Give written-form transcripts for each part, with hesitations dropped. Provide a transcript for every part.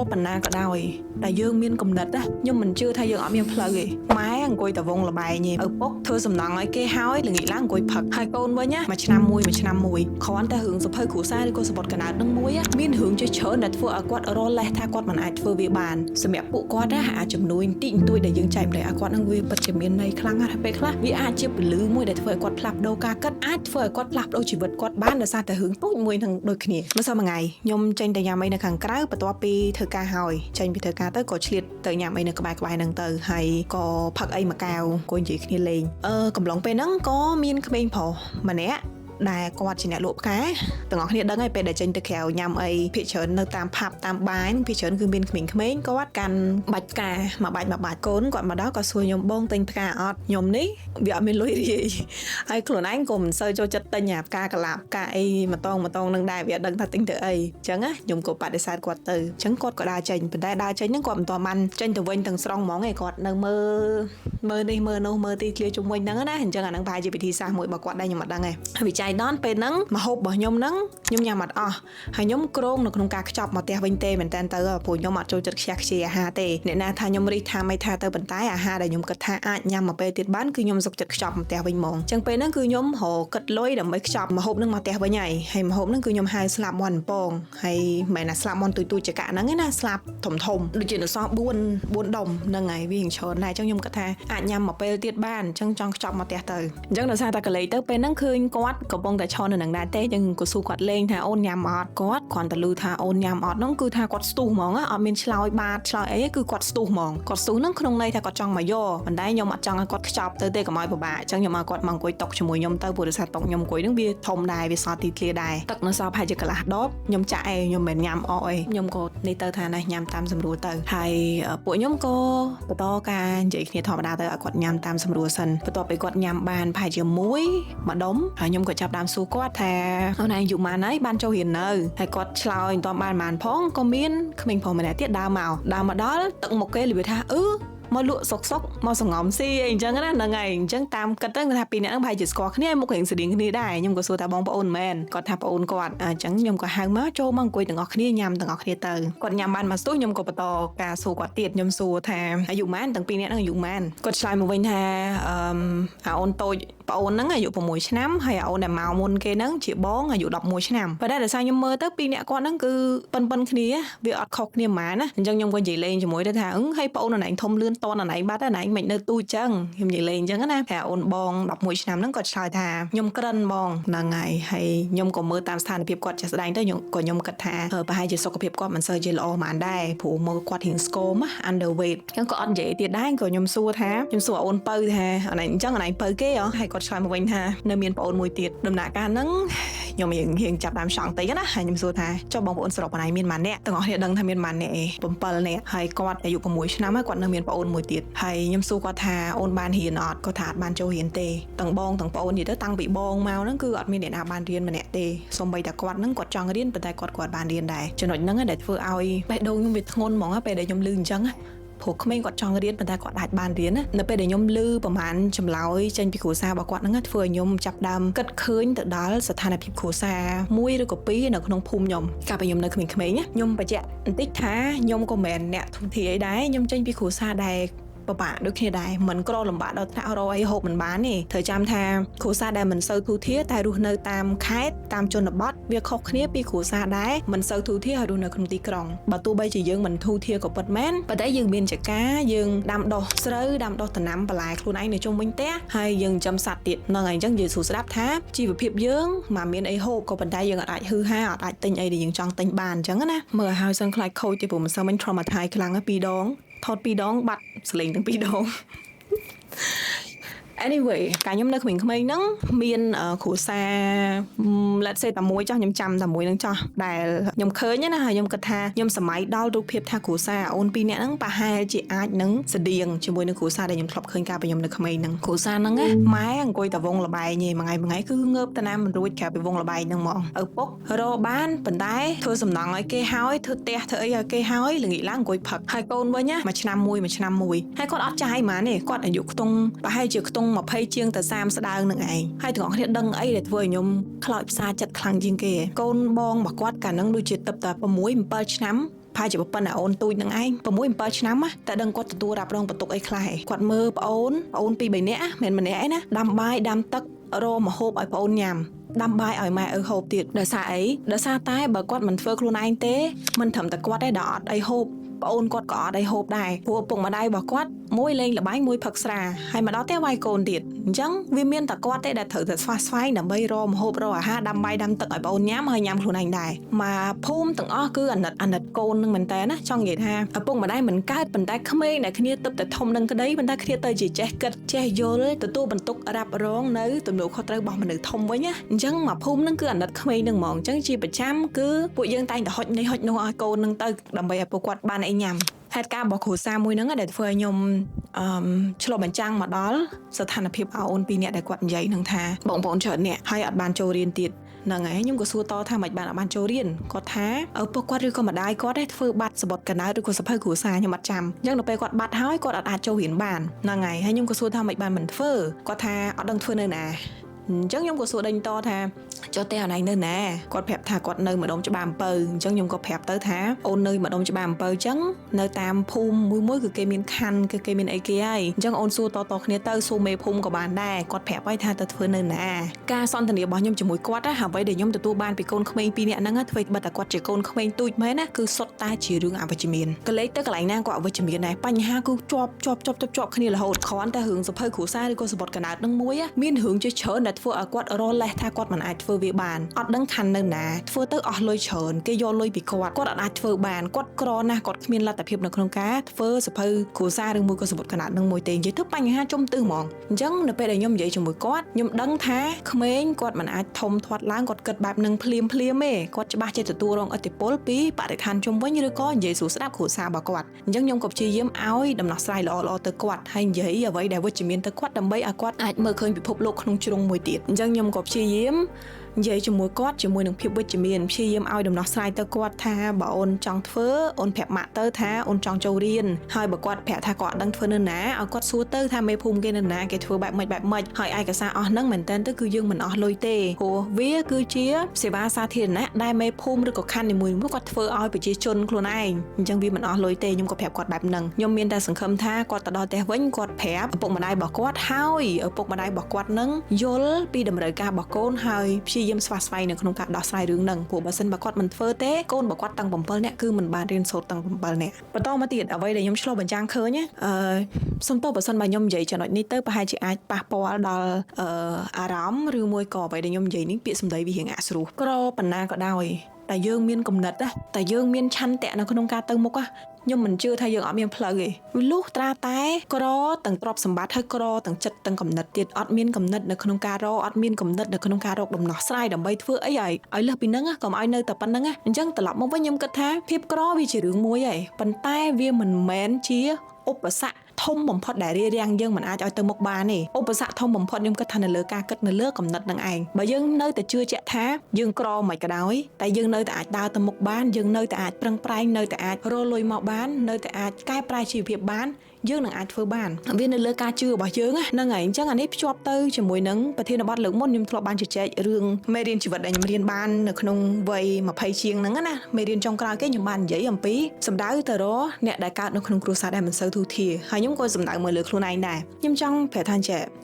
បណ្ណាក៏ដោយតែយើងមានកំណត់ណាខ្ញុំមិនជឿថាយើងអត់មានផ្លូវទេម៉ែអង្គុយតែវងលបែងឯឪពុកធ្វើសំណងឲ្យគេហើយល្ងាចឡើងអង្គុយផឹកហើយកូនវិញណាមួយឆ្នាំមួយគ្រាន់តែរឿងសភៅគ្រួសារឬក៏សពតកណើតនឹងមួយមានរឿងជាច្រើនដែលធ្វើឲ្យគាត់រលេះថាគាត់មិនអាចធ្វើវាបានសម្រាប់ពួកគាត់ណាអាចជំនួយបន្តិចបន្តួចដែលយើងចែកម្លែកឲ្យគាត់នឹងវាពិតជាមានន័យខ្លាំងណាស់ពេលខ្លះវាអាចជាពលឺមួយដែលធ្វើឲ្យគាត់ផ្លាស់ប្ដូរការគិតអាចធ្វើឲ្យគាត់ផ្លាស់ប្ដូរជីវិតគាត់បានដោយសារតែរឿងទូចមួយនឹងដូចគ្នាមិនសោះមួយថ្ងៃខ្ញុំចេញទៅញ៉ាំអីនៅខាងក្រៅបន្ទាប់ពីធ្វើការហើយចេញពីធ្វើការទៅក៏ឆ្លៀតទៅញ៉ាំអីនៅក្បែរហ្នឹងទៅហើយក៏ផឹកអីមួយកែវក៏និយាយគ្នាលេងកំឡុងពេលហ្នឹងក៏មានក្មេងប្រុសម្នាក់ដែលគាត់ជាអ្នកលក់ផ្កាទាំងអស់គ្នាដឹងហើយពេលដែលចេញទៅក្រៅញ៉ាំអីភាគច្រើននៅតាមផាប់តាមបាយភាគច្រើនគឺមានក្មេងៗគាត់កាន់បាច់ផ្កាមួយបាច់កូនគាត់មកដល់ក៏សួរខ្ញុំបងទិញផ្កាអត់ខ្ញុំនេះវាអត់មានលុយរាយហើយខ្លួនឯងក៏មិនសូវចូលចិត្តទិញផ្កាកលាប់ផ្កាអីម្តងនឹងដែរវាអត់ដឹងថាទិញទៅអីអញ្ចឹងណាខ្ញុំក៏បដិសេធគាត់ទៅអញ្ចឹងគាត់ក៏ដើរចេញប៉ុន្តែដើរចេញហ្នឹងគាត់មិនទាន់បានចេញទៅវិញទាំងស្រុងហ្មងឯងគាត់នៅមើលនេះមើលនោះមើលទីធ្លាជុំវិញហ្នឹងណាអញ្ចឹងអាហ្នឹងប្រហែលជាវិធីសាស្ត្រមួយរបស់គាត់ដែរខ្ញុំអត់ដឹងទេវិច័យដនពេលហ្នឹងម្ហូបរបស់ខ្ញុំហ្នឹងខ្ញុំញ៉ាំអត់អស់ហើយខ្ញុំក្រងនៅក្នុងការខ្ចប់មកផ្ទះវិញទេមែនតើទៅព្រោះខ្ញុំអត់ចូលចិត្តខ្ជះខ្ជាយអាហារទេអ្នកណាថាខ្ញុំរិះថាមិនថាទៅប៉ុន្តែអាហារដែលខ្ញុំគិតថាអាចញ៉ាំមកពេលទៀតបានគឺខ្ញុំសុខចិត្តខ្ចប់មកផ្ទះវិញហ្មងអញ្ចឹងពេលហ្នឹងគឺខ្ញុំរកគិតលុយដើម្បីខ្ចប់ម្ហូបហ្នឹងមកផ្ទះវិញហើយម្ហូបហ្នឹងគឺខ្ញុំហៅស្លាប់មាន់ពងហើយមិនណាស្លាប់មាន់ទូចចកហ្នឹងឯណាស្លាប់ធំដូចជានៅសល់4ដុំហ្នឹងហើយវាច្រើនដែរអញ្ចឹងខ្ញុំគិតថាអាចញ៉ាំមកពេលទៀតបានអញ្ចឹងចង់ខ្ចប់មកផ្ទះទៅអញ្ចឹងដោយសារតែកលេសទៅពេលហ្នឹងឃើញគាត់កំពុងតែឈរនៅនឹងដែរទេយើងក៏សួរគាត់លេងថាអូនញ៉ាំអត់គាត់គ្រាន់តែឮថាអូនញ៉ាំអត់ហ្នឹងគឺថាគាត់ស្ទុះហ្មងអត់មានឆ្លើយបាតឆ្លើយអីគឺគាត់ស្ទុះហ្មងគាត់ស្ទុះហ្នឹងក្នុងន័យថាគាត់ចង់មកយកប៉ុន្តែខ្ញុំអត់ចង់ឲ្យគាត់ខ្ចប់ទៅទេកុំឲ្យពិបាកអញ្ចឹងខ្ញុំឲ្យគាត់មកអង្គុយតុជាមួយខ្ញុំទៅព្រោះដោយសារតុខ្ញុំអង្គុយហ្នឹងវាធំដែរវាសល់ទីធ្លាដែរទឹកនៅសល់ប្រហែលជាកន្លះដបខ្ញុំចាក់ឯងខ្ញុំមិនញ៉ាំអស់អីខ្ញុំក៏នេះទៅថាណេះញ៉ាំតាមសម្រួលទៅហើយពួកខ្ញុំក៏បន្តការនិយាយគ្នាធម្មតាទៅឲ្យគាត់ញ៉ាំតាមសម្រួលសិនបន្ទាប់ពីគាត់ញ៉ាំបានប្រហែលជាមួយដុំហើយខ្ញុំក៏ចាប់ដើមសួរគាត់ថាអូនឯងយូរម៉ានហើយបានចូលរៀននៅហើយគាត់ឆ្លើយមិនទាន់បានប៉ុន្មានផងក៏មានក្មេងប្រុសម្នាក់ទៀតដើរមកដល់ទឹកមុខគេនិយាយថាមកលក់សុកមកសង្ងំស៊ីអីអញ្ចឹងណាហ្នឹងហើយអញ្ចឹងតាមគិតទៅថាពីរនាក់ហ្នឹងប្រហែលជាស្គាល់គ្នាមុខរៀងស្តៀងគ្នាដែរខ្ញុំក៏សួរថាបងប្អូនមែនគាត់ថាប្អូនគាត់អញ្ចឹងខ្ញុំក៏ហៅមកចូលមកអង្គុយទាំងអស់គ្នាញ៉ាំទាំងអស់គ្នាទៅគាត់ញ៉ាំបានមកស្ទុះខ្ញុំក៏បន្តការសួរគាត់ទៀតខ្ញុំសួរថាអាយុម៉ានទាំងពីរនាក់ហ្នឹងអាយុម៉ានគាត់ឆ្លើយមកវិញថាអូនតូចប្អូនហ្នឹងអាយុ6ឆ្នាំហើយអូនដែលមកមុនគេហ្នឹងជាបងអាយុ11ឆ្នាំប៉ុន្តែដោយសារខ្ញុំមើលទៅពីរនាក់គាត់ហ្នឹងគឺប៉ុនគ្នាវាអត់ខុសគ្នាហ្មងណាអញ្ចឹងខ្ញុំក៏និយាយលេងជាមួយទៅថាហើយប្អូនអណែងធំលឿនតនអណែងបាត់អណែងមិននៅទូចឹងខ្ញុំនិយាយលេងអញ្ចឹងណាតែអូនបង11ឆ្នាំហ្នឹងគាត់ឆ្លើយថាខ្ញុំក្រិនបងហ្នឹងហើយខ្ញុំក៏មើលតាមស្ថានភាពគាត់ចាស់ស្ដែងទៅខ្ញុំគិតថាប្រហែលជាសុខភាពគាត់មិនសូវជាល្អហ្មងដែរព្រោះមើលគាត់រៀងស្គម underweight អញ្ចឹងក៏អត់និយាយទៀតដែរក៏ខ្ញុំសួរអូនបើថាអណែងអញ្ចឹងអណែងបើគេហើយគាត់ឆ្លើយមកវិញថានៅមានប្អូនមួយទៀតដំណាក់កាលហ្នឹងខ្ញុំរៀងចាប់តាមឆង់តិចណាហើយខ្ញុំសួរថាចុះបងប្អូនស្រុកបងឯងមានម៉ានអ្នកទាំងអស់គ្នាដឹងថាមានម៉ានអ្នក7នាក់ហើយគាត់អាយុ6ឆ្នាំហើយគាត់នៅមានប្អូនមួយទៀតហើយខ្ញុំសួរគាត់ថាអូនបានរៀនអត់គាត់ថាអត់បានចូលរៀនទេទាំងបងទាំងប្អូននិយាយទៅតាំងពីបងមកហ្នឹងគឺអត់មានអ្នកណាបានរៀនម្នាក់ទេសូម្បីតែគាត់ហ្នឹងគាត់ចង់រៀនប៉ុន្តែគាត់បានរៀនដែរចំណុចហ្នឹងដែលធ្វើឲ្យបេះដូងខ្ញុំវាធ្ងន់ហ្មងពេលដែលខ្ញុំឮអញ្ចឹងព្រោះក្មេងគាត់ចង់រៀនប៉ុន្តែគាត់អាចបានរៀនណានៅពេលដែលខ្ញុំឮប្រហែលចម្លើយចេញពីគ្រួសាររបស់គាត់ហ្នឹងធ្វើឲ្យខ្ញុំចាប់ដើមគិតឃើញទៅដល់ស្ថានភាពគ្រួសារមួយឬក៏ពីរនៅក្នុងភូមិខ្ញុំកាលពីខ្ញុំនៅក្មេងៗខ្ញុំបញ្ជាក់បន្តិចថាខ្ញុំក៏មិនមែនអ្នកធំធាអីដែរខ្ញុំចេញពីគ្រួសារដែលបបាក់ដូចគ្នាដែរមិនក្រលំបាកដល់ថ្នាក់រកអីហូបមិនបានទេត្រូវចាំថាគ្រួសារដែលមិនសូវទូធាតែរស់នៅតាមខេត្តតាមជនបទវាខុសគ្នាពីគ្រួសារដែលមិនសូវទូធាហើយរស់នៅក្នុងទីក្រុងបើទោះបីជាយើងមិនទូធាក៏ពិតមែនប៉ុន្តែយើងមានចការយើងដាំដុះស្រូវដាំដុះដំណាំបន្លែខ្លួនឯងនៅជុំវិញផ្ទះហើយយើងចិញ្ចឹមសត្វទៀតហ្នឹងហើយអញ្ចឹងនិយាយសួរស្ដាប់ថាជីវភាពយើងមិនមានអីហូបក៏ប៉ុន្តែយើងអាចហឺហាអត់អាចទិញអីដែលយើងចង់ទិញបានអញ្ចឹងណាមើលឲ្យហើយសឹងខ្លាចខូចទេព្រោះមិនសូវមិន traumatize ខ្លាំងណាស់2ដងថត2ដងបាត់សលេងទាំង2ដង anyway កាលខ្ញុំនៅក្មេងៗហ្នឹងមានគ្រួសារ let's say តែមួយចោះខ្ញុំចាំតែមួយហ្នឹងចោះដែលខ្ញុំឃើញណាហើយខ្ញុំគិតថាខ្ញុំសម័យដល់រូបភាពថាគ្រួសារអូន2នាក់ហ្នឹងប្រហែលជាអាចនឹងស្តៀងជាមួយនឹងគ្រួសារដែលខ្ញុំធ្លាប់ឃើញកាលពីខ្ញុំនៅក្មេងហ្នឹងគ្រួសារហ្នឹងម៉ែអង្គុយតែវងលបែងឯងមួយថ្ងៃគឺងើបតាណាមិនរួចក្រៅពីវងលបែងហ្នឹងហ្មងឪពុករកបានប៉ុន្តែធ្វើសំណងឲ្យគេហើយធ្វើផ្ទះធ្វើអីឲ្យគេហើយល្ងាចឡើងអង្គុយផឹកហើយកូនវិញមួយឆ្នាំមួយហើយគាត់អត់ចាយហ្មងទេគាត់អាយុខ្ទង់ប្រហែលជាខ្ទង់20ជាងទៅ30ស្ដើងនឹងឯងហើយទាំងអស់គ្នាដឹងអីដែលធ្វើឲ្យខ្ញុំខ្លោចផ្សាចិត្តខ្លាំងជាងគេកូនបងរបស់គាត់កាលហ្នឹងដូចជាទឹកតែ6 7ឆ្នាំ ផាជាប៉ុណ្ណាអូនទូចនឹងឯង6 7ឆ្នាំតែដឹងគាត់ទទួលរ៉ាប់រងបន្ទុកអីខ្លះគាត់មើលប្អូន2 3នាក់មិនម្នាក់ឯណាដាំបាយដាំទឹករមហូបឲ្យប្អូនញ៉ាំដាំបាយឲ្យម៉ែហូបទៀតដោយសារអីដោយសារតែបើគាត់មិនធ្វើខ្លួនឯងទេមិនត្រឹមតែគាត់ទេដល់អត់អីហូបប្អូនគាត់ក៏អត់អីហូបដែរព្រោះពុកម្ដាយរបស់គាត់មួយលេងល្បែងមួយផឹកស្រាហើយមកដល់តែវាយកូនទៀតអញ្ចឹងវាមានតែគាត់ទេដែលត្រូវតែស្វះស្វែងដើម្បីរកម្ហូបរកអាហារដាំបាយដាំទឹកឲ្យប្អូនញ៉ាំហើយញ៉ាំខ្លួនឯងដែរមកភូមិទាំងអស់គឺអាណិតកូននឹងមែនតើណាចង់និយាយថាឪពុកម្ដាយមិនកើតប៉ុន្តែក្មេងដែលគ្នាទឹកតែធំនឹងក្តីប៉ុន្តែគ្នាទៅជាចេះគិតចេះយល់ទទួលបន្ទុករ៉ាប់រងនៅទំនួលខុសត្រូវរបស់មនុស្សធំវិញណាអញ្ចឹងមកភូមិនឹងគឺអាណិតក្មេងនឹងហ្មងអញ្ចឹងជាប្រចាំគឺពួកយើងតែងតែហុចនេះហុចនោះឲ្យកូននឹងទៅដើម្បីឲ្យពួកគាត់បានអីញ៉ាំហេតុការណ៍របស់គ្រូសាមួយហ្នឹងដែលធ្វើឲ្យខ្ញុំឆ្លុះបញ្ចាំងមកដល់ស្ថានភាពអូន2នាក់ដែលគាត់និយាយហ្នឹងថាបងប្អូនច្រើនអ្នកហើយអត់បានចូលរៀនទៀតហ្នឹងហើយខ្ញុំក៏សួរតថាមិនបានអត់បានចូលរៀនគាត់ថាពុកគាត់ឬក៏ម្ដាយគាត់ធ្វើបាត់សបុតកណៅឬក៏សភៅគ្រួសារខ្ញុំអត់ចាំអញ្ចឹងដល់ពេលគាត់បាត់ហើយគាត់អត់អាចចូលរៀនបានហ្នឹងហើយខ្ញុំក៏សួរថាមិនបានមិនធ្វើគាត់ថាអត់ដឹងធ្វើនៅណាអញ្ចឹងខ្ញុំក៏សួរដេញតថាចុះតែអនឯងនៅណាគាត់ប្រាប់ថាគាត់នៅម្ដុំច្បារអំពៅអញ្ចឹងខ្ញុំក៏ប្រាប់ទៅថាអូននៅម្ដុំច្បារអំពៅអញ្ចឹងនៅតាមភូមិមួយគឺគេមានខណ្ឌគឺគេមានអីគេហើយអញ្ចឹងអូនសួរតគ្នាទៅសួរមេភូមិក៏បានដែរគាត់ប្រាប់ឲ្យថាទៅធ្វើនៅណាការសន្ទនារបស់ខ្ញុំជាមួយគាត់ណាអ្វីដែលខ្ញុំទទួលបានពីកូនក្មេង2នាក់ហ្នឹងធ្វើបិទតែគាត់ជាកូនក្មេងទូចមែនណាគឺសុទ្ធតែជារឿងអវិជ្ជមានកលេចទៅកន្លែងណាក៏អវិជ្ជមានដែរបញ្ហាគឺជាប់គ្នារហូតគ្រាន់តែរឿងសភៅគ្រួសារឬក៏សបុតកណៅហ្នឹងមួយមានរឿងជាច្រើនដែលធ្វើឲ្យគាត់រលេះថាគាត់មិនអាចធ្វើវាបានអត់ដឹងខណ្ឌនៅណាធ្វើទៅអស់លុយច្រើនគេយកលុយពីគាត់អត់អាចធ្វើបានគាត់ក្រណាស់គាត់គ្មានលទ្ធភាពនៅក្នុងការធ្វើសភៅគ្រួសារឬមួយក៏សបុតកណៅនឹងមួយទេនិយាយទៅបញ្ហាចំទិសហ្មងអញ្ចឹងនៅពេលដែលខ្ញុំនិយាយជាមួយគាត់ខ្ញុំដឹងថាក្មេងគាត់មិនអាចធំធាត់ឡើងគាត់គិតបែបនឹងភ្លាមទេគាត់ច្បាស់ជាទទួលរងឥទ្ធិពលពីបរិស្ថានជុំវិញឬក៏និយាយសួរស្ដាប់គ្រួសាររបស់គាត់អញ្ចឹងខ្ញុំក៏ព្យាយាមឲ្យដំណោះស្រាយល្អទៅគាត់ហើយនិយាយអ្វីដែលវិជ្ជមានទៅគាត់ដើម្បីឲ្យគាត់អាចមើលឃើញពិភពលោកក្នុងជ្រុងមួយទៀតអញ្ចឹងខ្ញុំក៏ព្យាយាមនិយាយជាមួយគាត់ជាមួយនឹងភាពវិជ្ជមានព្យាយាមឲ្យដំណោះស្រាយទៅគាត់ថាបើអូនចង់ធ្វើអូនប្រាប់ម៉ាក់ទៅថាអូនចង់ចូលរៀនហើយបើគាត់ប្រាប់ថាគាត់អត់ដឹងធ្វើនៅណាឲ្យគាត់សួរទៅថាមេភូមិគេនៅណាគេធ្វើបែបម៉េចហើយឯកសារអស់ហ្នឹងមែនតើទៅគឺយើងមិនអស់លុយទេព្រោះវាគឺជាសេវាសាធារណៈដែលមេភូមិឬក៏ខណ្ឌនីមួយៗគាត់ធ្វើឲ្យប្រជាជនខ្លួនឯងអញ្ចឹងវាមិនអស់លុយទេខ្ញុំក៏ប្រាប់គាត់បែបហ្នឹងខ្ញុំមានតែសង្ឃឹមថាគាត់ទៅដល់ផ្ទះវិញគាត់ប្រាប់ឪពុកម្ដាយរបស់គាត់ហើយឪពុកម្ដាយរបស់គាត់នឹងយល់ពីតម្រូវការរបស់កូនហើយព្យាយាមស្វះស្វែងនៅក្នុងការដោះស្រាយរឿងហ្នឹងព្រោះបើសិនបើគាត់មិនធ្វើទេកូនរបស់គាត់តាំង7នាក់គឺមិនបានរៀនសូត្រតាំង7នាក់បន្តមកទៀតអ្វីដែលខ្ញុំឆ្លុះបញ្ចាំងឃើញសំទោសបើសិនបើខ្ញុំនិយាយចំណុចនេះទៅប្រហែលជាអាចប៉ះពាល់ដល់អារម្មណ៍ឬមួយក៏អ្វីដែលខ្ញុំនិយាយនេះពាក្យសម្ដីវារៀងអាក់ស្រួសក្រប៉ុណ្ណាក៏ដោយតែយើងមានគំនិតណាតែយើងមានឆន្ទៈនៅក្នុងការទៅមុខខ្ញុំមិនជឿថាយើងអត់មានផ្លូវទេលុះត្រាតែក្រទាំងទ្រព្យសម្បត្តិហើយក្រទាំងចិត្តទាំងគំនិតទៀតអត់មានគំនិតនៅក្នុងការរកអត់មានគំនិតនៅក្នុងការរកដំណោះស្រាយដើម្បីធ្វើអីឲ្យលើសពីហ្នឹងកុំឲ្យនៅតែប៉ុណ្្នឹងអញ្ចឹងត្រឡប់មកវិញខ្ញុំគិតថាភាពក្រវាជារឿងមួយហើយប៉ុន្តែវាមិនមែនជាឧបសគ្គធំបំផុតដែលរារាំងយើងមិនអាចឲ្យទៅមុខបានទេឧបសគ្គធំបំផុតខ្ញុំគិតថានៅលើការគិតនៅលើគំនិតនឹងឯងបើយើងនៅតែជឿជាក់ថាយើងក្រមិនក៏ដោយតែយើងនៅតែអាចដើរទៅមុខបានយើងនៅតែអាចប្រឹងប្រែងនៅតែអាចរកលុយមកបាននៅតែអាចកែប្រែជីវភាពបានយើងនឹងអាចធ្វើបានវានៅលើការជឿរបស់យើងហ្នឹងហើយអញ្ចឹងអានេះភ្ជាប់ទៅជាមួយនឹងប្រធានបទលើកមុនខ្ញុំធ្លាប់បានជជែករឿងមេរៀនជីវិតដែលខ្ញុំរៀនបាននៅក្នុងវ័យ20ជាងហ្នឹងណាមេរៀនចុងក្រោយគេខ្ញុំបាននិយាយអំពីសម្ដៅទៅរកអ្នកដែលកើតនៅក្នុងគ្រួសារដែលមិនសូវទូធាហើយខ្ញុំក៏សម្ដៅមើលលើខ្លួនឯងដែរខ្ញុំចង់ប្រាប់ថា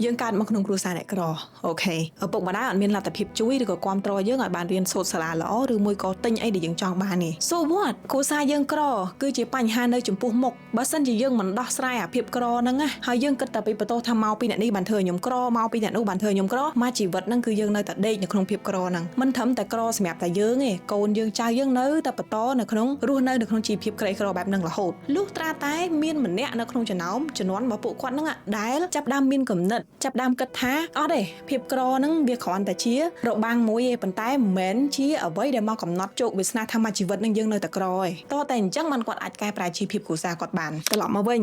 យើងកើតមកក្នុងគ្រួសារអ្នកក្រអូខេឪពុកម្ដាយអត់មានលទ្ធភាពជួយឬក៏គាំទ្រយើងឲ្យបានរៀនសូត្រសាលាល្អឬមួយក៏ទិញអីដែលយើងចង់បានទេ So what គ្រួសារយើងក្រគឺជាបញ្ហានៅចំពោះមុខបើសិនជាយើងមិនដោះស្រាយអាភាពក្រហ្នឹងហើយយើងគិតតែពីបន្ទោសថាមកពីអ្នកនេះបានធ្វើខ្ញុំក្រមកពីអ្នកនោះបានធ្វើខ្ញុំក្រមកជីវិតហ្នឹងគឺយើងនៅតែដេកនៅក្នុងភាពក្រហ្នឹងមិនត្រឹមតែក្រសម្រាប់តែយើងទេកូនយើងចៅយើងនៅតែបន្តនៅក្នុងរស់នៅក្នុងជីវភាពក្រីក្របែបហ្នឹងរហូតលុះត្រាតែមានម្នាក់នៅក្នុងចំណោមជំនាន់របស់ពួកគាត់ហ្នឹងដែលចាប់ដើមមានគំនិតចាប់ដើមគិតថាអត់ទេភាពក្រហ្នឹងវាគ្រាន់តែជារបាំងមួយទេប៉ុន្តែមិនមែនជាអ្វីដែលមកកំណត់ជោគវាសនាថាមកជីវិតហ្នឹងយើងនៅតែក្រទេតោះតែអញ្ចឹងគាត់អាចកែប្រែជីវភាពគ្រួសារគាត់បានត្រឡប់មកវិ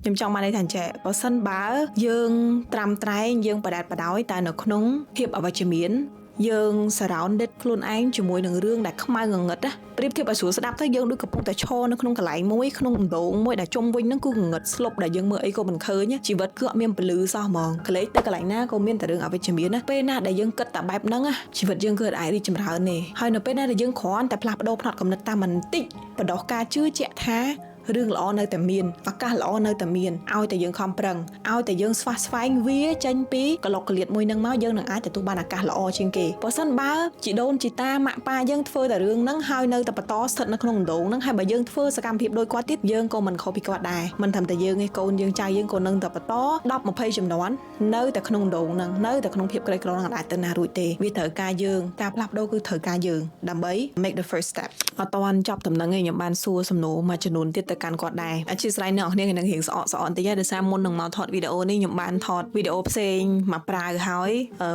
ញខ្ញុំចង់បានន័យថាបើសិនបើយើងត្រាំត្រែងយើងបដែតបដោយតែនៅក្នុងភាពអវិជ្ជមាន យើងsurrounded ខ្លួនឯងជាមួយនឹងរឿងដែលខ្មៅងងឹតណាប្រៀបធៀបឲ្យស្រួលស្ដាប់ទៅយើងដូចកំពុងតែឈរនៅក្នុងកន្លែងមួយក្នុងដំណងមួយដែលជុំវិញហ្នឹងគឺងងឹតស្លុបដែលយើងមើលអីក៏មិនឃើញជីវិតគឺអត់មានពលឺសោះហ្មងកលេចទៅកន្លែងណាក៏មានតែរឿងអវិជ្ជមានណាពេលណាដែលយើងគិតតែបែបហ្នឹងជីវិតយើងគឺអាចរីកចម្រើនទេហើយនៅពេលណាដែលយើងគ្រាន់តែផ្លាស់ប្ដូរផ្នត់គំនិតតាមបន្តិចបដោះការជឿជាក់ថារឿងល្អនៅតែមានឱកាសល្អនៅតែមានឲ្យតែយើងខំប្រឹងឲ្យតែយើងស្វះស្វែងវាចេញពីកលុកកលៀតមួយនឹងមកយើងនឹងអាចទទួលបានឱកាសល្អជាងគេបើសិនបើជីដូនជីតាម៉ាក់ប៉ាយើងធ្វើតែរឿងហ្នឹងហើយនៅតែបន្តស្ថិតនៅក្នុងដងហ្នឹងហើយបើយើងធ្វើសកម្មភាពដូចគាត់ទៀតយើងក៏មិនខុសពីគាត់ដែរមិនត្រឹមតែយើងទេកូនយើងចៅយើងក៏នឹងតែបន្ត10 20ជំនាន់នៅតែក្នុងដងហ្នឹងនៅតែក្នុងភាពក្រីក្រហ្នឹងអាចទៅណារួចទេវាត្រូវការយើងការផ្លាស់ប្ដូរគឺត្រូវការយើងដើម្បី make the first step អត់តាន់ចប់ដំណឹងឯងខ្ញុំបានសួរសំណួរមួយចំនួនទៀតទៅកាន់គាត់ដែរអធិស្ឋានអ្នកនរគ្នានឹងរៀងស្អកបន្តិចដោយសារមុននឹងមកថតវីដេអូនេះខ្ញុំបានថតវីដេអូផ្សេងមកប្រើហើយ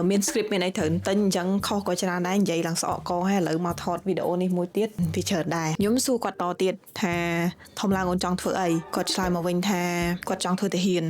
មាន script មានអីត្រូវទិញអញ្ចឹងខុសក៏ច្រើនដែរនិយាយឡើងស្អកកហើយឥឡូវមកថតវីដេអូនេះមួយទៀតវាច្រើនដែរខ្ញុំសួរគាត់តទៀតថាធំឡើងអូនចង់ធ្វើអីគាត់ឆ្លើយមកវិញថាគាត់ចង់ធ្វើទាហាន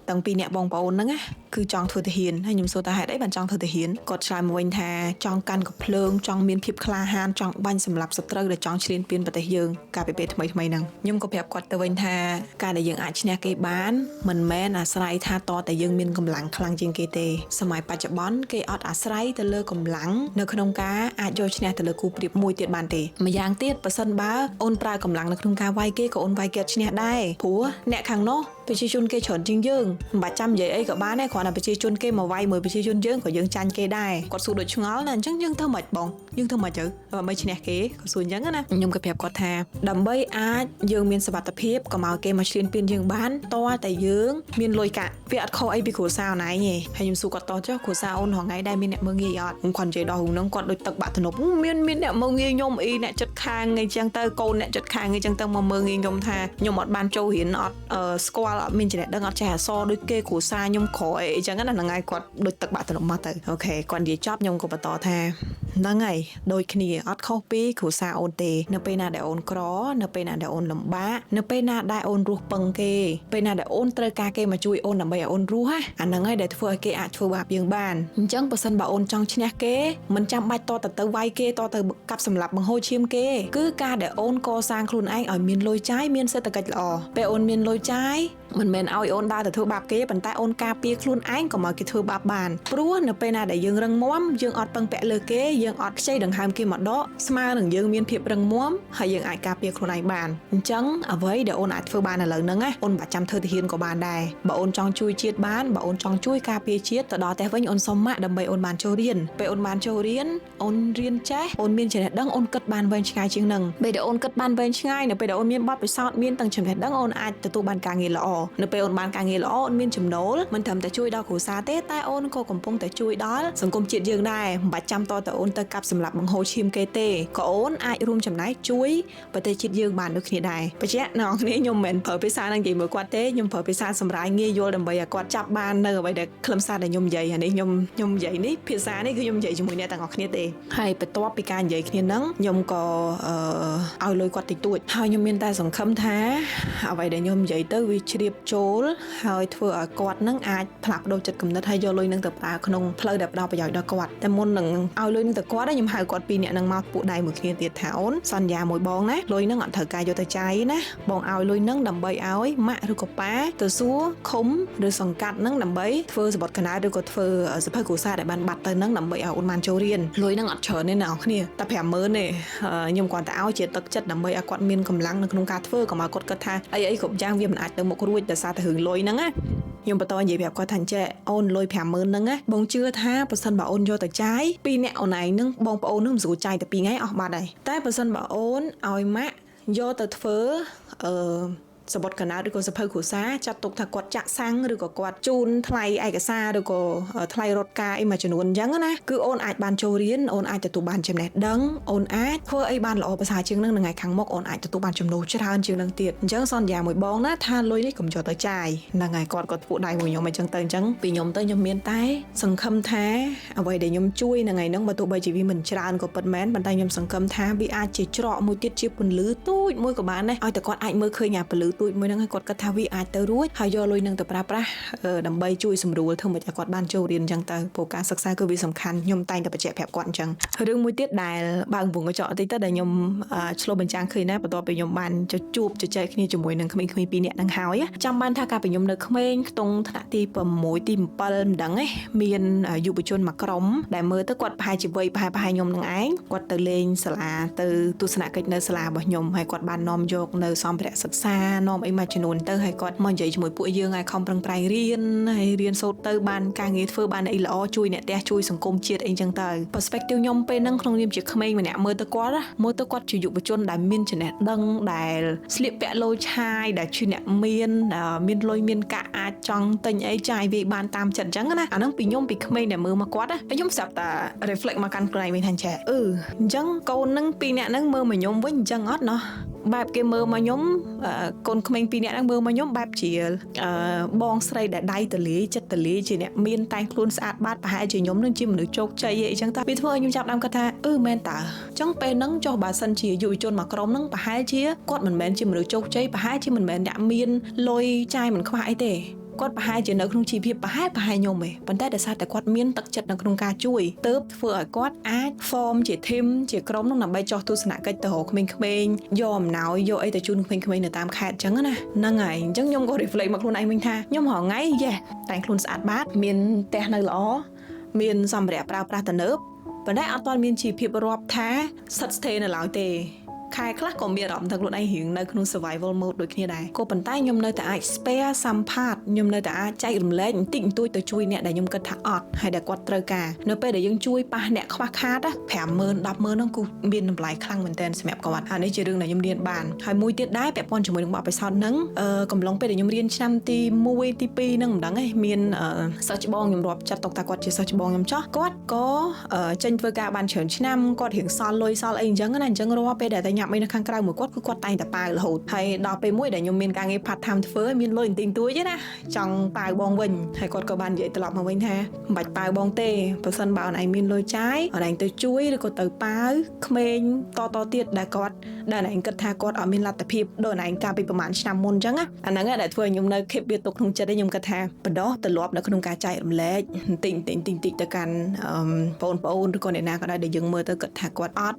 តាំងពីអ្នកបងប្អូនហ្នឹងគឺចង់ធ្វើទាហានហើយខ្ញុំសួរថាហេតុអីបានចង់ធ្វើទាហានគាត់ឆ្លើយមកវិញថាចង់កាន់កំភ្លើងចង់មានភាពក្លាហានចង់បាញ់សម្លាប់សត្រូវដែលចង់ឈ្លានពានប្រទេសយើងកាលពីពេលថ្មីហ្នឹងខ្ញុំក៏ប្រាប់គាត់ទៅវិញថាការដែលយើងអាចឈ្នះគេបានមិនមែនអាស្រ័យថាតតែយើងមានកម្លាំងខ្លាំងជាងគេទេសម័យបច្ចុប្បន្នគេអត់អាស្រ័យទៅលើកម្លាំងនៅក្នុងការអាចយកឈ្នះទៅលើគូប្រៀបមួយទៀតបានទេម្យ៉ាងទៀតបើសិនបើអូនប្រើកម្លាំងនៅក្នុងការវាយគេក៏អូនវាយគេអត់ឈ្នះដែរព្រោះអ្នកខាងនោះប្រជាជនគេច្រើនជាងយើងមិនបាច់ចាំនិយាយអីក៏បានដែរគ្រាន់តែប្រជាជនគេមកវាយមួយប្រជាជនយើងក៏យើងចាញ់គេដែរគាត់សួរដូចឆ្ងល់ណាអញ្ចឹងយើងធ្វើម៉េចបងយើងធ្វើម៉េចទៅដើម្បីឈ្នះគេគាត់សួរអញ្ចឹងណាខ្ញុំក៏ប្រាប់គាត់ថាដើម្បីអាចយើងមានសមត្ថភាពកុំឲ្យគេមកឈ្លានពានយើងបានតើតែយើងមានលុយកាក់វាអត់ខុសអីពីគ្រួសារអូនឯងទេហើយខ្ញុំសួរគាត់តចុះគ្រួសារអូនរហងៃដែរមានអ្នកមើងងាយអត់ខ្ញុំគាត់និយាយដល់ហ្នឹងគាត់ដូចទឹកបាក់ទំនប់មានអ្នកមើងងាយខ្ញុំអីអ្នកចិត្តខាងអីចឹងទៅកូនអ្នកចិត្តខាងអីចឹងទៅមកមើងងាយខ្ញុំថាខ្ញុំអត់បានចូលរៀនអត់ស្គាល់អត់មានចំណេះដឹងអត់ចេះអក្សរដូចគេគ្រួសារខ្ញុំក្រអីចឹងណាហ្នឹងហើយគាត់ដូចទឹកបាក់ទំនប់មកទៅអូខេគាត់និយាយចប់ខ្ញុំក៏បន្តថាហ្នឹងហើយដូចគ្នាអត់ខុសពីគ្រួសារអូនទេនៅពេលណាដែលអូនក្រនៅពេលណាដែលអូនលំបាកនៅពេលណាដែលអូនរស់ពឹងគេពេលណាដែលអូនត្រូវការគេមកជួយអូនដើម្បីឲ្យអូនរស់អាហ្នឹងហើយដែលធ្វើឲ្យគេអាចធ្វើបាបយើងបានអញ្ចឹងបើសិនបើអូនចង់ឈ្នះគេមិនចាំបាច់តទៅវាយគេតទៅកាប់សម្លាប់បង្ហូរឈាមគេគឺការដែលអូនកសាងខ្លួនឯងឲ្យមានលុយចាយមានសេដ្ឋកិច្ចល្អពេលអូនមានលុយចាយមិនមែនឲ្យអូនដើរទៅធ្វើបាបគេប៉ុន្តែអូនការពារខ្លួនឯងកុំឲ្យគេធ្វើបាបបានព្រោះនៅពេលណាដែលយើងរឹងមាំយើងអត់ពឹងពាក់លើគេយើងអត់ខ្ចីដង្ហើមគេមកដកស្មើនឹងយើងមានភាពរឹងមាំហើយយើងអាចការពារខ្លួនឯងបានអញ្ចឹងអ្វីដែលអូនអាចធ្វើបានឥឡូវហ្នឹងណាអូនបាច់ចាំធ្វើទាហានក៏បានដែរបើអូនចង់ជួយជាតិបានបើអូនចង់ជួយការពារជាតិទៅដល់តែវិញអូនសុំម៉ាក់ដើម្បីអូនបានចូលរៀនពេលអូនបានចូលរៀនអូនរៀនចេះអូនមានចំណេះដឹងអូនគិតបានវែងឆ្ងាយជាងហ្នឹងពេលដែលអូនគិតបានវែងឆ្ងាយនៅពេលដែលអូនមានបទពិសោធន៍មានទាំងចំណេះដឹងអូនអាចទទួលបានការងារល្អនៅពេលអូនបានការងារល្អអូនមានចំណូលមិនត្រឹមតែជួយដល់គ្រួសារទេតែអូនក៏កំពុងតែជួយដល់សង្គមជាតិយើងដែរមិនបាច់ចាំតតែអូនទៅកាប់សម្លាប់បង្ហូរឈាមគេទេក៏អូនអាចរួមចំណែកជួយប្រទេសជាតិយើងបានដូចគ្នាដែរបញ្ជាក់អ្នកនរគ្នាខ្ញុំមិនប្រើភាសានឹងនិយាយមួយគាត់ទេខ្ញុំប្រើភាសាសម្រាប់ងាយយល់ដើម្បីឲ្យគាត់ចាប់បាននៅអ្វីដែលខ្លឹមសារដែលខ្ញុំនិយាយនេះខ្ញុំនិយាយនេះភាសានេះគឺខ្ញុំនិយាយជាមួយអ្នកទាំងអស់គ្នាទេហើយបន្ទាប់ពីការនិយាយគ្នាហ្នឹងខ្ញុំក៏ឲ្យលុយគាត់តិចតួចហើយខ្ញុំមានតែសង្ឃឹមថាអ្វីដែលខ្ញុំនិយាយទៅវាជ្រាបចូលហើយធ្វើឲ្យគាត់នឹងអាចផ្លាស់ប្ដូរចិត្តគំនិតហើយយកលុយនឹងទៅប្រើក្នុងផ្លូវដែលផ្ដល់ប្រយោជន៍ដល់គាត់តែមុននឹងឲ្យលុយនឹងទៅគាត់ខ្ញុំហៅគាត់ពីរនាក់នឹងមកពួកដៃមួយគ្នាទៀតថាអូនសន្យាមួយបងណាលុយនឹងអត់ត្រូវការយកទៅចាយណាបងឲ្យលុយនឹងដើម្បីឲ្យម៉ាក់ឬក៏ប៉ាទៅសួរឃុំឬសង្កាត់នឹងដើម្បីធ្វើសបុតកណ្ដាលឬក៏ធ្វើសភៅគ្រួសារដែលបានបាត់ទៅនឹងដើម្បីឲ្យអូនបានចូលរៀនលុយនឹងអត់ច្រើនទេអ្នកនរគ្នាតែ50000ទេខ្ញុំគ្រាន់តែឲ្យជាទឹកចិត្តដើម្បីឲ្យគាត់មានកម្លាំងនៅក្នុងការធ្វើកុំឲ្យគាត់គិតថាអីគ្រប់យ៉ាងវាមិនអាចទៅមុខរួចដោយសារតែរឿងលុយហ្នឹងណាខ្ញុំបន្តនិយាយប្រាប់គាត់ថាចេះអូនលុយ50000ហ្នឹងណាបងជឿថាប៉ះសិនបើអូនយកទៅចាយ2នាក់អូនឯងហ្នឹងបងប្អូនហ្នឹងមិនស្រួលចាយតែ2ថ្ងៃអស់បាត់ហើយតែប៉ះសិនបើអូនឲ្យម៉ាក់យកទៅធ្វើសបុតកណ្ដាលឬក៏សភៅគ្រួសារចាត់ទុកថាគាត់ចាក់សាំងឬក៏គាត់ជូនថ្លៃឯកសារឬក៏ថ្លៃរថការអីមួយចំនួនអញ្ចឹងណាគឺអូនអាចបានចូលរៀនអូនអាចទទួលបានចំណេះដឹងអូនអាចធ្វើអីបានល្អប្រសើរជាងនឹងថ្ងៃខាងមុខអូនអាចទទួលបានចំណូលច្រើនជាងនឹងទៀតអញ្ចឹងសន្យាមួយបងណាថាលុយនេះកុំយកទៅចាយហ្នឹងហើយគាត់ក៏ធ្វើដៃមួយខ្ញុំអញ្ចឹងទៅអញ្ចឹងពីខ្ញុំទៅខ្ញុំមានតែសង្ឃឹមថាអ្វីដែលខ្ញុំជួយនៅថ្ងៃហ្នឹងបើទោះបីជាវាមិនច្រើនក៏ពិតមែនប៉ុន្តែខ្ញុំសង្ឃឹមថាវាអាចជាច្រកមួយទៀតជាពន្លឺទូចមួយក៏បានដែរឲ្យតែគាត់អាចមើលឃើញអាពន្លឺ ទូចមួយហ្នឹងគាត់គិតថាវាអាចទៅរួចហើយយកលុយនឹងទៅប្រើប្រាស់ដើម្បីជួយសម្រួលធ្វើឲ្យគាត់បានចូលរៀនអញ្ចឹងទៅព្រោះការសិក្សាគឺវាសំខាន់ខ្ញុំតែងតែបញ្ជាក់ប្រាប់គាត់អញ្ចឹងរឿងមួយទៀតដែលបើកវងកញ្ចក់តិចទៅដែលខ្ញុំឆ្លុះបញ្ចាំងឃើញដែរបន្ទាប់ពីខ្ញុំបានជួបជជែកគ្នាជាមួយនឹងក្មេងៗ2នាក់ហ្នឹងហើយចាំបានថាកាលពីខ្ញុំនៅក្មេងខ្ទង់ថ្នាក់ទី6ទី7មិនដឹងទេមានយុវជនមួយក្រុមដែលមើលទៅគាត់ប្រហែលជាវ័យប្រហែលខ្ញុំនឹងឯងគាត់ទៅលេងសាលាទៅទស្សនកិច្ចនៅសាលារបស់ខ្ញុំហើយគាត់បាននាំយកនៅសម្ភារៈសិក្សានាំអីមួយចំនួនទៅហើយគាត់មកនិយាយជាមួយពួកយើងឲ្យខំប្រឹងប្រែងរៀនហើយរៀនសូត្រទៅបានការងារធ្វើបានអីល្អជួយអ្នកផ្ទះជួយសង្គមជាតិអីចឹងទៅ perspective ខ្ញុំពេលហ្នឹងក្នុងនាមជាក្មេងម្នាក់មើលទៅគាត់ជាយុវជនដែលមានចំណេះដឹងដែលស្លៀកពាក់លោឆាយដែលជាអ្នកមានលុយមានកាក់អាចចង់ទិញអីចាយវាបានតាមចិត្តអញ្ចឹងណាអាហ្នឹងពីខ្ញុំពីក្មេងដែលមើលមកគាត់ខ្ញុំស្រាប់តែ reflect មកកាន់ខ្លួនឯងវិញថាចាអញ្ចឹងកូនហ្នឹង2នាក់ហ្នឹងមើលមកខ្ញុំវិញអញ្ចឹងអត់ណោះបែបគេមើលមកខ្ញុំកូនក្មេង2នាក់ហ្នឹងមើលមកខ្ញុំបែបជាបងស្រីដែលដៃទលាយចិត្តទលាយជាអ្នកមានតែងខ្លួនស្អាតបាតប្រហែលជាខ្ញុំនឹងជាមនុស្សជោគជ័យអីចឹងតែវាធ្វើឲ្យខ្ញុំចាប់ដើមគាត់ថាមែនតើអញ្ចឹងពេលហ្នឹងចុះបើសិនជាយុវជនមួយក្រុមហ្នឹងប្រហែលជាគាត់មិនមែនជាមនុស្សជោគជ័យប្រហែលជាមិនមែនអ្នកមានលុយចាយមិនខ្វះអីទេគាត់ប្រហែលជានៅក្នុងជីវភាពប្រហែលខ្ញុំឯងប៉ុន្តែដោយសារតែគាត់មានទឹកចិត្តនៅក្នុងការជួយទើបធ្វើឲ្យគាត់អាច form ជា team ជាក្រុមនោះដើម្បីចោះទស្សនកិច្ចទៅរកក្មេងៗយកអំណោយយកអីទៅជូនក្មេងៗនៅតាមខេត្តអញ្ចឹងណាហ្នឹងហើយអញ្ចឹងខ្ញុំក៏ reflect មកខ្លួនឯងវិញថាខ្ញុំរហងៃតែងខ្លួនស្អាតបាតមានផ្ទះនៅល្អមានសម្ភារៈប្រើប្រាស់ទំនើបប៉ុន្តែអត់ទាន់មានជីវភាពរាប់ថាសិតស្ថេរនៅឡើយទេខែខ្លះក៏មានអារម្មណ៍ថាខ្លួនឯងរៀងនៅក្នុង survival mode ដូចគ្នាដែរក៏ប៉ុន្តែខ្ញុំនៅតែអាច spare some part ខ្ញុំនៅតែអាចចែករំលែកបន្តិចបន្តួចទៅជួយអ្នកដែលខ្ញុំគិតថាអត់ហើយដែលគាត់ត្រូវការនៅពេលដែលយើងជួយប៉ះអ្នកខ្វះខាត 50000 100000ហ្នឹងគឺមានតម្លៃខ្លាំងមែនទែនសម្រាប់គាត់អានេះជារឿងដែលខ្ញុំរៀនបានហើយមួយទៀតដែរពាក់ព័ន្ធជាមួយនឹងបទពិសោធន៍ហ្នឹងកំឡុងពេលដែលខ្ញុំរៀនឆ្នាំទី1ទី2ហ្នឹងមិនដឹងទេមានសិស្សច្បងខ្ញុំរាប់ចាត់ទុកថាគាត់ជាសិស្សច្បងខ្ញុំចោះគាត់ក៏ចេញធ្វើការបានច្រើនឆ្នាំគាត់រៀងសល់លុយសល់អីអញ្ចឹងណាអញ្ចឹងរាល់ពេលដែលតែញ៉ាំអីនៅខាងក្រៅមួយគាត់គឺគាត់តែងតែប៉ាវរហូតហើយដល់ពេលមួយដែលខ្ញុំមានការងារ part time ធ្វើមានលុយបន្តិចតួចទេណាចង់ប៉ាវបងវិញហើយគាត់ក៏បាននិយាយត្រឡប់មកវិញថាមិនបាច់ប៉ាវបងទេបើសិនបើអូនឯងមានលុយចាយអូនឯងទៅជួយឬក៏ទៅប៉ាវក្មេងតទៀតដែលគាត់ដែលអូនឯងគិតថាគាត់អត់មានលទ្ធភាពដូចអូនឯងកាលពីប្រហែលឆ្នាំមុនអញ្ចឹងណាអាហ្នឹងដែលធ្វើឲ្យខ្ញុំនៅ keep វាទុកក្នុងចិត្តខ្ញុំគិតថាបណ្ដោះទម្លាប់នៅក្នុងការចែករំលែកបន្តិចទៅកាន់បងប្អូនឬក៏អ្នកណាក៏ដោយដែលយើងមើលទៅគិតថាគាត់អត់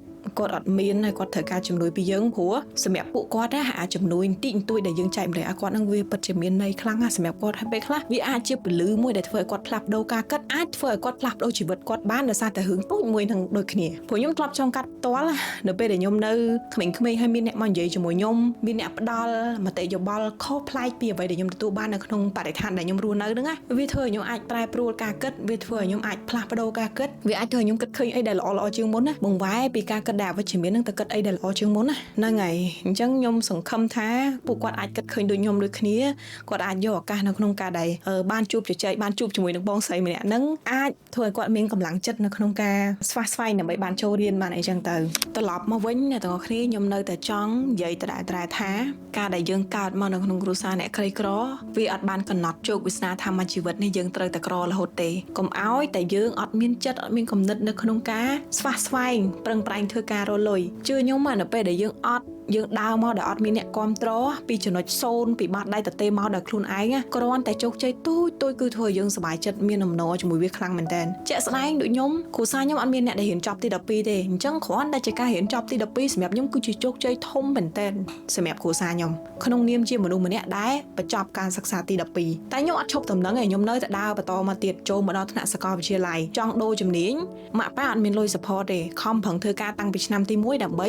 មានហើយគាត់ត្រូវការជំនួយពីយើងព្រោះសម្រាប់ពួកគាត់អាចជំនួយបន្តិចបន្តួចដែលយើងចែកម្លែកឲ្យគាត់ហ្នឹងវាពិតជាមានន័យខ្លាំងណាស់សម្រាប់គាត់ហើយពេលខ្លះវាអាចជាពលឺមួយដែលធ្វើឲ្យគាត់ផ្លាស់ប្ដូរការគិតអាចធ្វើឲ្យគាត់ផ្លាស់ប្ដូរជីវិតគាត់បានដោយសារតែរឿងតូចមួយហ្នឹងដូចគ្នាព្រោះខ្ញុំធ្លាប់ចង់កាត់ផ្ទាល់នៅពេលដែលខ្ញុំនៅក្មេងៗហើយមានអ្នកមកនិយាយជាមួយខ្ញុំមានអ្នកផ្ដល់មតិយោបល់ខុសប្លែកពីអ្វីដែលខ្ញុំទទួលបាននៅក្នុងបរិស្ថានដែលខ្ញុំរស់នៅហ្នឹងវាធ្វើឲ្យខ្ញុំអាចប្រែប្រួលការគិតវាធ្វើឲ្យខ្ញុំអាចផ្លាស់ប្ដូរការគិតវាអាចធ្វើឲ្យខ្ញុំគិតឃើញអីដែលល្អៗជាងមុនណាបង្វែរពីការគិតដែលអវិជ្ជមានហ្នឹងទៅគិតអីដែលល្អជាងមុនណាហ្នឹងហើយអញ្ចឹងខ្ញុំសង្ឃឹមថាពួកគាត់អាចគិតឃើញដូចខ្ញុំដូចគ្នាគាត់អាចយកឱកាសនៅក្នុងការដែលបានជួបជជែកបានជួបជាមួយនឹងបងស្រីម្នាក់ហ្នឹងអាចធ្វើឲ្យគាត់មានកម្លាំងចិត្តនៅក្នុងការស្វះស្វែងដើម្បីបានចូលរៀនបានអីចឹងទៅត្រឡប់មកវិញអ្នកទាំងអស់គ្នាខ្ញុំនៅតែចង់និយាយដដែលថាការដែលយើងកើតមកនៅក្នុងគ្រួសារអ្នកក្រីក្រវាអត់បានកំណត់ជោគវាសនាថាមួយជីវិតនេះយើងត្រូវតែក្ររហូតទេកុំឲ្យតែយើងអត់មានចិត្តអត់មានគំនិតនៅក្នុងការស្វះស្វែងប្រឹងប្រែងធ្វើការរលុយជឿខ្ញុំនៅពេលដែលយើងដើរមកដែលអត់មានអ្នកគាំទ្រពីចំណុច0ពីបាត់ដៃទទេមកដល់ខ្លួនឯងគ្រាន់តែជោគជ័យទូចគឺធ្វើឲ្យយើងសប្បាយចិត្តមានអំណរជាមួយវាខ្លាំងមែនតើជាក់ស្ដែងដូចខ្ញុំគ្រួសារខ្ញុំអត់មានអ្នកដែលរៀនចប់ទី12ទេអញ្ចឹងគ្រាន់តែជាការរៀនចប់ទី12សម្រាប់ខ្ញុំគឺជាជោគជ័យធំមែនតើសម្រាប់គ្រួសារខ្ញុំក្នុងនាមជាមនុស្សម្នាក់ដែលបញ្ចប់ការសិក្សាទី12តែខ្ញុំអត់ឈប់ដំណឹងឯងខ្ញុំនៅតែដើរបន្តមកទៀតចូលមកដល់ថ្នាក់សាកលវិទ្យាល័យចង់ដូរជំនាញម៉ាក់ប៉ាអត់មានលុយ support ទេខំប្រឹងធ្វើការតាំងពីឆ្នាំទី1ដើម្បី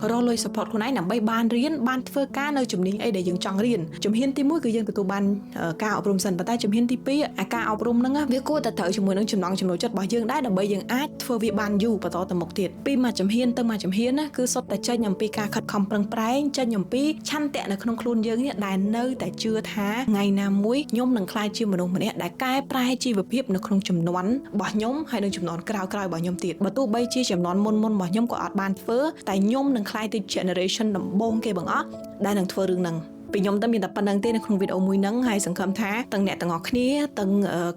រកលុយ support ខ្លួនឯងដើម្បីបានរៀនបានធ្វើការនៅជំនាញអីដែលយើងចង់រៀនជំហានទី1គឺយើងទទួលបានការអប់រំសិនប៉ុន្តែជំហានទី2ការអប់រំហ្នឹងវាគួរតែត្រូវជាមួយនឹងចំណង់ចំណូលចិត្តរបស់យើងដែរដើម្បីយើងអាចធ្វើវាបានយូរបន្តទៅមុខទៀតពីមួយជំហានទៅមួយជំហានណាគឺសុទ្ធតែចេញអំពីការខិតខំប្រឹងប្រែងចេញអំពីឆន្ទៈនៅក្នុងខ្លួនយើងនេះដែលនៅតែជឿថាថ្ងៃណាមួយខ្ញុំនឹងក្លាយជាមនុស្សម្នាក់ដែលកែប្រែជីវភាពនៅក្នុងចំនួនរបស់ខ្ញុំហើយនឹងចំនួនក្រោយៗរបស់ខ្ញុំទៀតបើទោះបីជាចំនួនមុនរបស់ខ្ញុំក៏អត់បានធ្វើតែខ្ញុំនឹងក្លាយទៅ generation ដំបូងគេបង្អស់ដែលនឹងធ្វើរឿងហ្នឹង ពីខ្ញុំតែមានតែប៉ុណ្្នឹងទេនៅក្នុងវីដេអូមួយហ្នឹងហើយសង្ឃឹមថាទាំងអ្នកទាំងអស់គ្នាទាំង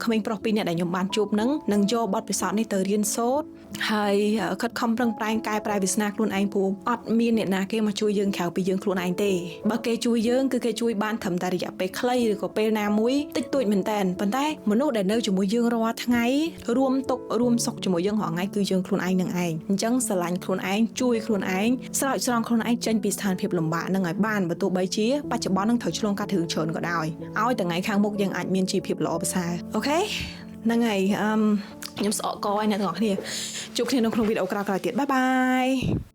ក្មេងប្រុសពីរអ្នកដែលខ្ញុំបានជួបហ្នឹងនឹងយកបទពិសោធន៍នេះទៅរៀនសូត្រហើយខិតខំប្រឹងប្រែងកែប្រែវាសនាខ្លួនឯងព្រោះអត់មានអ្នកណាគេមកជួយយើងក្រៅពីយើងខ្លួនឯងទេបើគេជួយយើងគឺគេជួយបានត្រឹមតែរយៈពេលខ្លីឬក៏ពេលណាមួយតិចតួចមែនតើប៉ុន្តែមនុស្សដែលនៅជាមួយយើងរាល់ថ្ងៃរួមទុករួមសុខជាមួយយើងរាល់ថ្ងៃគឺយើងខ្លួនឯងនឹងឯងអញ្ចឹងស្រឡាញ់ខ្លួនឯងជួយខ្លួនឯងស្រោចស្រង់ខ្លួនឯងចេញពីស្ថានភាពលំបាកហ្នឹងឲ្យបានបើទោះបីជាបច្ចុប្បន្ននឹងត្រូវឆ្លងកាត់រឿងច្រើនក៏ដោយឲ្យថ្ងៃខាងមុខយើងអាចមានជីវភាពល្អប្រសើរអូខេហ្នឹងហើយខ្ញុំស្អកកឲ្យអ្នកទាំងអស់គ្នាជួបគ្នានៅក្នុងវីដេអូក្រោយៗទៀតបាយបាយ